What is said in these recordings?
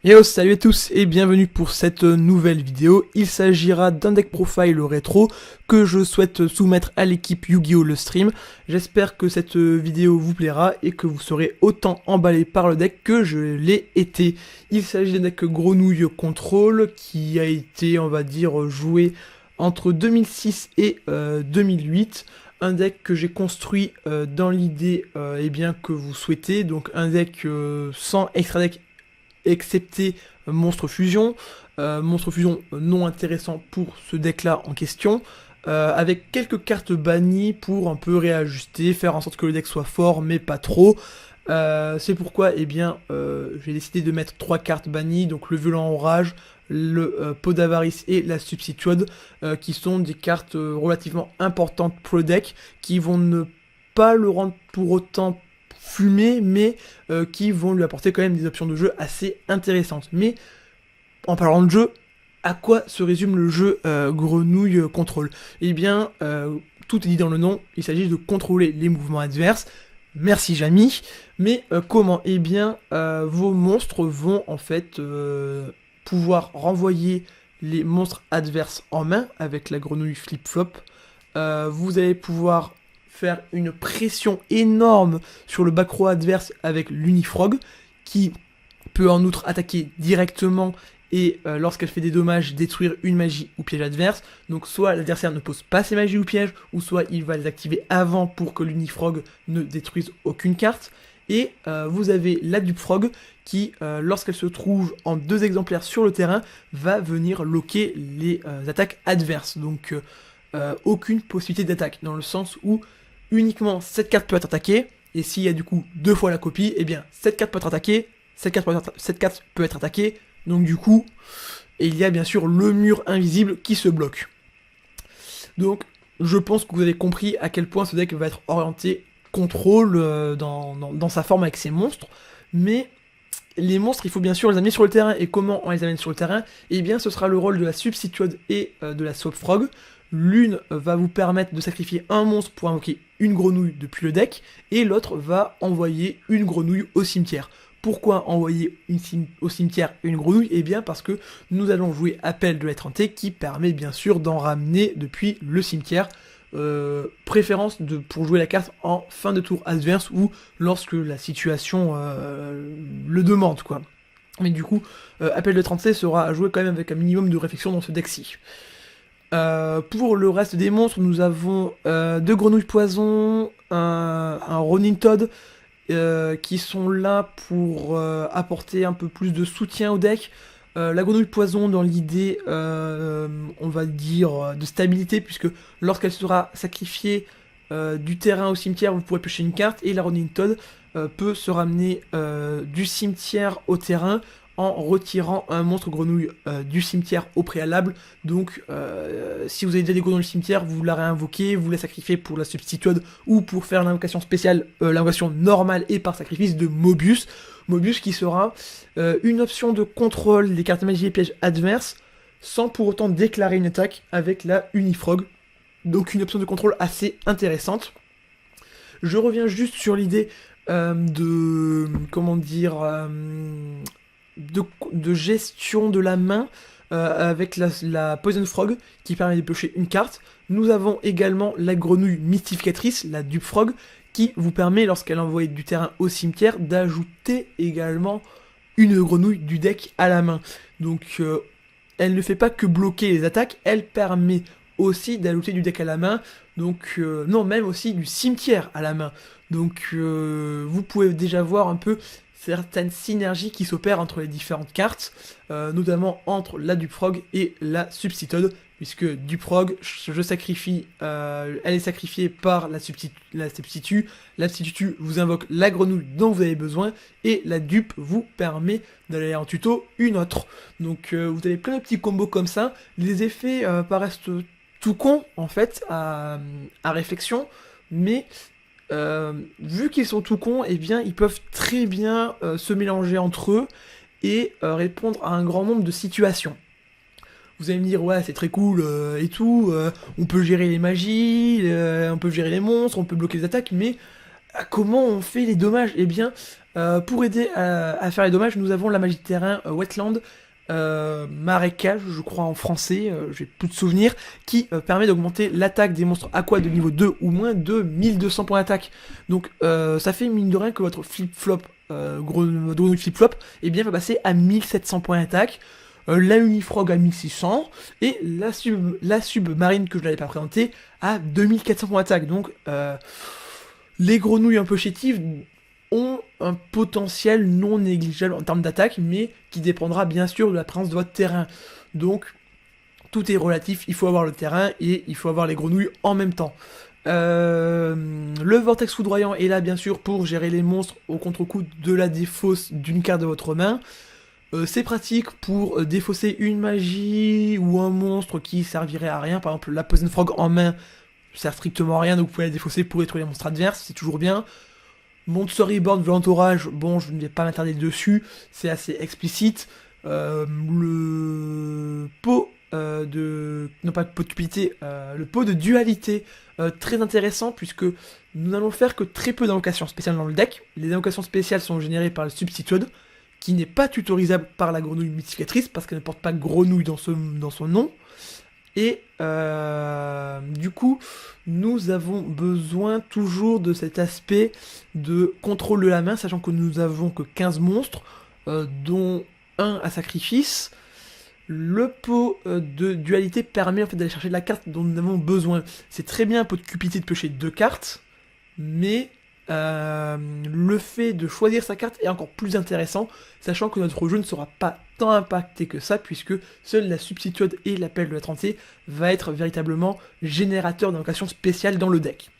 Yo, salut à tous et bienvenue pour cette nouvelle vidéo. Il s'agira d'un deck profile rétro que je souhaite soumettre à l'équipe Yu-Gi-Oh! Le stream. J'espère que cette vidéo vous plaira et que vous serez autant emballé par le deck que je l'ai été. Il s'agit d'un deck Grenouille Control qui a été, on va dire, joué entre 2006 et 2008. Un deck que j'ai construit dans l'idée que vous souhaitez, donc un deck sans extra deck excepté Monstre Fusion. Monstre Fusion non intéressant pour ce deck là en question, avec quelques cartes bannies pour un peu réajuster, faire en sorte que le deck soit fort mais pas trop. C'est pourquoi j'ai décidé de mettre 3 cartes bannies, donc le Violent Orage, le Pot d'Avarice et la Substitude, qui sont des cartes relativement importantes pour le deck, qui vont ne pas le rendre pour autant fumé, mais qui vont lui apporter quand même des options de jeu assez intéressantes. Mais en parlant de jeu, à quoi se résume le jeu Grenouille Control? Eh bien, tout est dit dans le nom, il s'agit de contrôler les mouvements adverses. Merci Jamy. Mais comment? Eh bien, vos monstres vont en fait pouvoir renvoyer les monstres adverses en main avec la grenouille flip-flop. Vous allez pouvoir faire une pression énorme sur le back row adverse avec l'Unifrog, qui peut en outre attaquer directement et lorsqu'elle fait des dommages, détruire une magie ou piège adverse. Donc soit l'adversaire ne pose pas ses magies ou pièges, ou soit il va les activer avant pour que l'Unifrog ne détruise aucune carte. Et vous avez la Dupefrog qui, lorsqu'elle se trouve en 2 exemplaires sur le terrain, va venir loquer les attaques adverses. Donc aucune possibilité d'attaque, dans le sens où uniquement cette carte peut être attaquée, et s'il y a du coup 2 fois la copie, eh bien cette carte peut être attaquée, cette carte peut être attaquée, donc du coup, il y a bien sûr le mur invisible qui se bloque. Donc je pense que vous avez compris à quel point ce deck va être orienté contrôle dans sa forme avec ses monstres, mais les monstres, il faut bien sûr les amener sur le terrain, et comment on les amène sur le terrain? Eh bien ce sera le rôle de la Substitute et de la Swapfrog. L'une va vous permettre de sacrifier un monstre pour invoquer une grenouille depuis le deck, et l'autre va envoyer une grenouille au cimetière. Pourquoi envoyer au cimetière une grenouille? Eh bien parce que nous allons jouer Appel de l'être hanté, qui permet bien sûr d'en ramener depuis le cimetière. Préférence pour jouer la carte en fin de tour adverse ou lorsque la situation le demande, quoi. Mais du coup, Appel de l'être hanté sera à jouer quand même avec un minimum de réflexion dans ce deck-ci. Pour le reste des monstres, nous avons 2 grenouilles poison, un Ronin Toad, qui sont là pour apporter un peu plus de soutien au deck. La grenouille poison dans l'idée, on va dire, de stabilité, puisque lorsqu'elle sera sacrifiée du terrain au cimetière, vous pourrez piocher une carte, et la Ronin Toad peut se ramener du cimetière au terrain en retirant un monstre grenouille du cimetière au préalable. Donc si vous avez déjà des grenouilles du cimetière, vous la réinvoquez, vous la sacrifiez pour la Substitute ou pour faire l'invocation spéciale, l'invocation normale et par sacrifice de Mobius. Mobius qui sera une option de contrôle des cartes magie et pièges adverses sans pour autant déclarer une attaque avec la Unifrog. Donc une option de contrôle assez intéressante. Je reviens juste sur l'idée de... comment dire... de gestion de la main avec la Poison Frog qui permet de piocher une carte. Nous avons également la grenouille mystificatrice, la Dupefrog, qui vous permet, lorsqu'elle envoie du terrain au cimetière, d'ajouter également une grenouille du deck à la main. Donc elle ne fait pas que bloquer les attaques, elle permet aussi d'ajouter du deck à la main, donc non, même aussi du cimetière à la main. Donc vous pouvez déjà voir un peu certaines synergies qui s'opèrent entre les différentes cartes, notamment entre la Dupefrog et la Substitute, puisque Dupefrog, je sacrifie, elle est sacrifiée par la Substitute vous invoque la grenouille dont vous avez besoin, et la Dupe vous permet d'aller en tuto une autre. Donc vous avez plein de petits combos comme ça, les effets paraissent tout cons en fait à réflexion, mais vu qu'ils sont tout cons, eh bien ils peuvent très bien se mélanger entre eux et répondre à un grand nombre de situations. Vous allez me dire, ouais, c'est très cool et tout, on peut gérer les magies, on peut gérer les monstres, on peut bloquer les attaques, mais Comment on fait les dommages? Eh bien, pour aider à faire les dommages, nous avons la magie de terrain Wetland, marécage, je crois en français, j'ai plus de souvenirs, qui permet d'augmenter l'attaque des monstres aqua de niveau 2 ou moins de 1200 points d'attaque. Donc ça fait mine de rien que votre flip-flop, grenouille flip-flop, eh bien va passer à 1700 points d'attaque. La Unifrog à 1600 et la submarine que je n'avais pas présentée à 2400 points d'attaque. Donc les grenouilles un peu chétives ont un potentiel non négligeable en termes d'attaque, mais qui dépendra bien sûr de la présence de votre terrain. Donc tout est relatif, il faut avoir le terrain et il faut avoir les grenouilles en même temps. Le vortex foudroyant est là bien sûr pour gérer les monstres au contre-coup de la défausse d'une carte de votre main. C'est pratique pour défausser une magie ou un monstre qui servirait à rien. Par exemple, la Poison Frog en main sert strictement à rien, donc vous pouvez la défausser pour détruire les monstres adverses, c'est toujours bien. Monster Reborn, Violent Orage, bon, je ne vais pas m'attarder dessus, c'est assez explicite. Le pot de... non pas de pot de cupidité, le pot de dualité, très intéressant, puisque nous n'allons faire que très peu d'invocations spéciales dans le deck. Les invocations spéciales sont générées par le Substitute, qui n'est pas tutorisable par la grenouille mystificatrice, parce qu'elle ne porte pas grenouille dans son nom. Et du coup, nous avons besoin toujours de cet aspect de contrôle de la main, sachant que nous avons que 15 monstres, dont un à sacrifice. Le pot de dualité permet en fait d'aller chercher la carte dont nous avons besoin. C'est très bien un pot de cupidité de piocher 2 cartes, mais le fait de choisir sa carte est encore plus intéressant, sachant que notre jeu ne sera pas tant impacté que ça, puisque seule la Substitute et l'appel de la 30 va être véritablement générateur d'invocations spéciales dans le deck.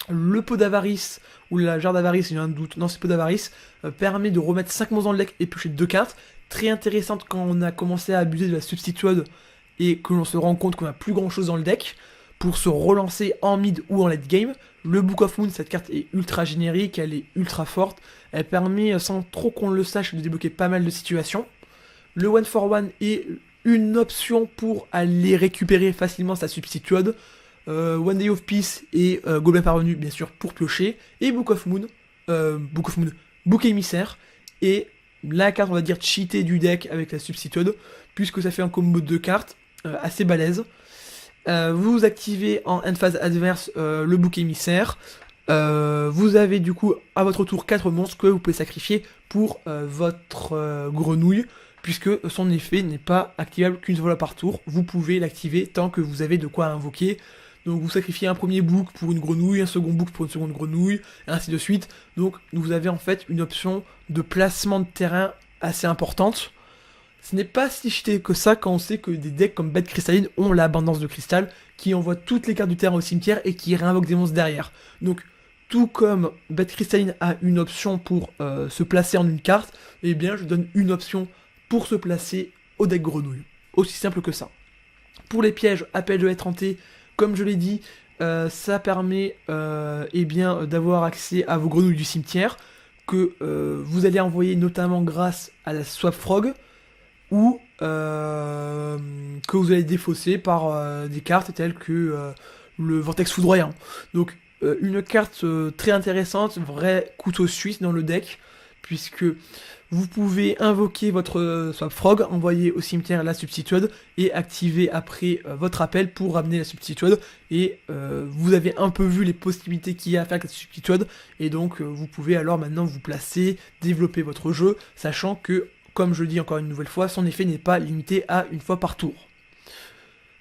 Le pot d'avarice, ou la jarre d'avarice, j'ai un doute, non c'est pot d'avarice, permet de remettre 5 monstres dans le deck et piocher 2 cartes, très intéressante quand on a commencé à abuser de la Substitute et que l'on se rend compte qu'on a plus grand chose dans le deck, pour se relancer en mid ou en late game. Le Book of Moon, cette carte est ultra générique, elle est ultra forte, elle permet sans trop qu'on le sache de débloquer pas mal de situations. Le One for One est une option pour aller récupérer facilement sa Substitute. One Day of Peace et Gobelin Parvenu bien sûr pour piocher. Et Book Émissaire est la carte on va dire cheatée du deck avec la Substitute, puisque ça fait un combo de 2 cartes assez balèze. Vous activez en end phase adverse le bouc émissaire. Vous avez du coup à votre tour 4 monstres que vous pouvez sacrifier pour votre grenouille, puisque son effet n'est pas activable qu'une fois par tour. Vous pouvez l'activer tant que vous avez de quoi invoquer. Donc vous sacrifiez un premier bouc pour une grenouille, un second bouc pour une seconde grenouille, et ainsi de suite. Donc vous avez en fait une option de placement de terrain assez importante. Ce n'est pas si cheaté que ça quand on sait que des decks comme Bête Cristalline ont l'abondance de cristal, qui envoie toutes les cartes du terrain au cimetière et qui réinvoque des monstres derrière. Donc tout comme Bête Cristalline a une option pour se placer en une carte, eh bien je donne une option pour se placer au deck grenouille. Aussi simple que ça. Pour les pièges, appel de L30, comme je l'ai dit, ça permet eh bien d'avoir accès à vos grenouilles du cimetière, que vous allez envoyer notamment grâce à la Swap Frog, ou que vous allez défausser par des cartes telles que le Vortex Foudroyant. Donc une carte très intéressante, vrai couteau suisse dans le deck, puisque vous pouvez invoquer votre Swap Frog, envoyer au cimetière la Substitute et activer après votre appel pour ramener la Substitute. Et vous avez un peu vu les possibilités qu'il y a à faire avec la Substitute, et donc vous pouvez alors maintenant vous placer, développer votre jeu, sachant que, comme je le dis encore une nouvelle fois, son effet n'est pas limité à une fois par tour.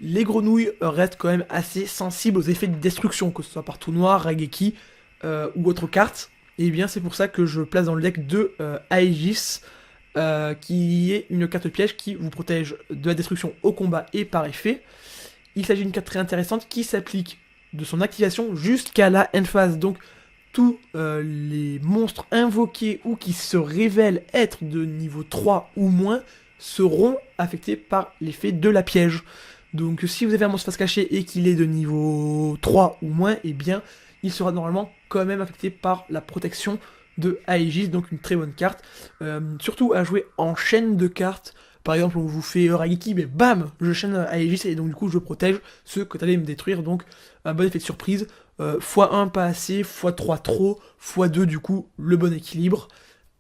Les grenouilles restent quand même assez sensibles aux effets de destruction, que ce soit par trou noir, Raigeki ou autre carte. Et bien c'est pour ça que je place dans le deck de Aegis, qui est une carte piège qui vous protège de la destruction au combat et par effet. Il s'agit d'une carte très intéressante qui s'applique de son activation jusqu'à la end phase. Donc tous les monstres invoqués ou qui se révèlent être de niveau 3 ou moins seront affectés par l'effet de la piège. Donc si vous avez un monstre face cachée et qu'il est de niveau 3 ou moins, eh bien il sera normalement quand même affecté par la protection de Aegis, donc une très bonne carte. Surtout à jouer en chaîne de cartes. Par exemple, on vous fait Raigeki, mais bam, je chaîne Aegis et donc du coup je protège ceux que tu allais me détruire, donc un bon effet de surprise. x1 pas assez, x3 trop, x2 du coup le bon équilibre.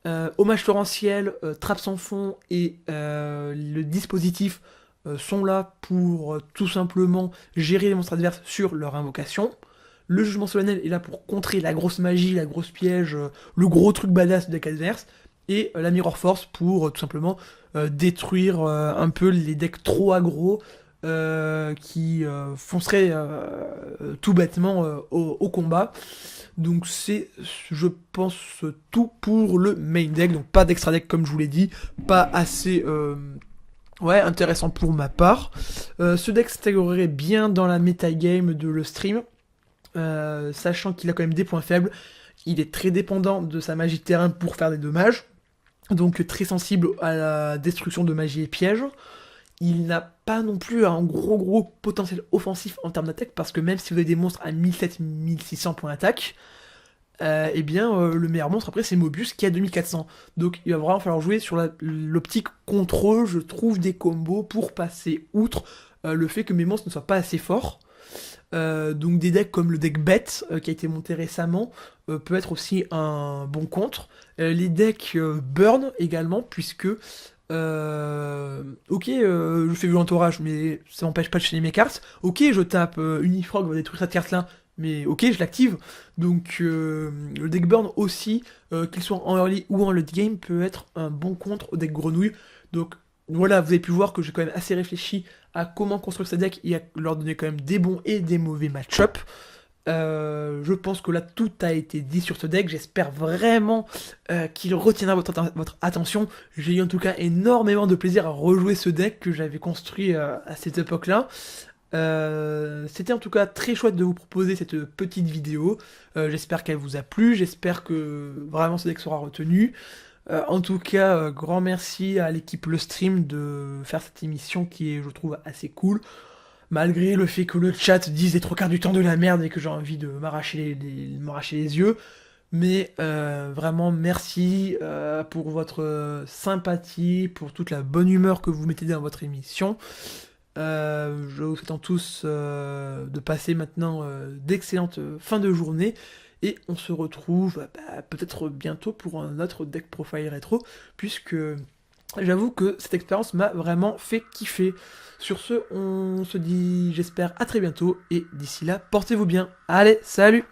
Hommage torrentiel, trappe sans fond et le dispositif sont là pour tout simplement gérer les monstres adverses sur leur invocation. Le jugement solennel est là pour contrer la grosse magie, la grosse piège, le gros truc badass du deck adverse. Et la Mirror Force pour tout simplement détruire un peu les decks trop aggro qui fonceraient tout bêtement au combat. Donc c'est, je pense, tout pour le main deck. Donc pas d'extra deck comme je vous l'ai dit, pas assez intéressant pour ma part. Ce deck s'intégrerait bien dans la metagame de le stream. Sachant qu'il a quand même des points faibles, il est très dépendant de sa magie de terrain pour faire des dommages, donc très sensible à la destruction de magie et pièges. Il n'a pas non plus un gros potentiel offensif en termes d'attaque, parce que même si vous avez des monstres à 1700-1600 points d'attaque, le meilleur monstre après c'est Mobius qui a 2400. Donc il va vraiment falloir jouer sur l'optique contrôle, je trouve des combos pour passer outre le fait que mes monstres ne soient pas assez forts. Donc des decks comme le deck bête qui a été monté récemment peut être aussi un bon contre. Les decks burn également, puisque je fais violent orage, mais ça m'empêche pas de chaîner mes cartes. Ok, je tape Unifrog va détruire cette carte là, mais ok, je l'active. Donc le deck burn aussi, qu'il soit en early ou en late game, peut être un bon contre au deck grenouille. Donc voilà, vous avez pu voir que j'ai quand même assez réfléchi à comment construire ce deck et à leur donner quand même des bons et des mauvais match-up. Je pense que là tout a été dit sur ce deck, j'espère vraiment qu'il retiendra votre attention. J'ai eu en tout cas énormément de plaisir à rejouer ce deck que j'avais construit à cette époque-là. C'était en tout cas très chouette de vous proposer cette petite vidéo, j'espère qu'elle vous a plu, j'espère que vraiment ce deck sera retenu. En tout cas, grand merci à l'équipe Le Stream de faire cette émission qui est, je trouve, assez cool. Malgré le fait que le chat dise les trois quarts du temps de la merde et que j'ai envie de m'arracher les yeux. Mais vraiment, merci pour votre sympathie, pour toute la bonne humeur que vous mettez dans votre émission. Je vous souhaite tous de passer maintenant d'excellentes fins de journée. Et on se retrouve peut-être bientôt pour un autre deck profile rétro, puisque j'avoue que cette expérience m'a vraiment fait kiffer. Sur ce, on se dit, j'espère, à très bientôt, et d'ici là, portez-vous bien. Allez, salut!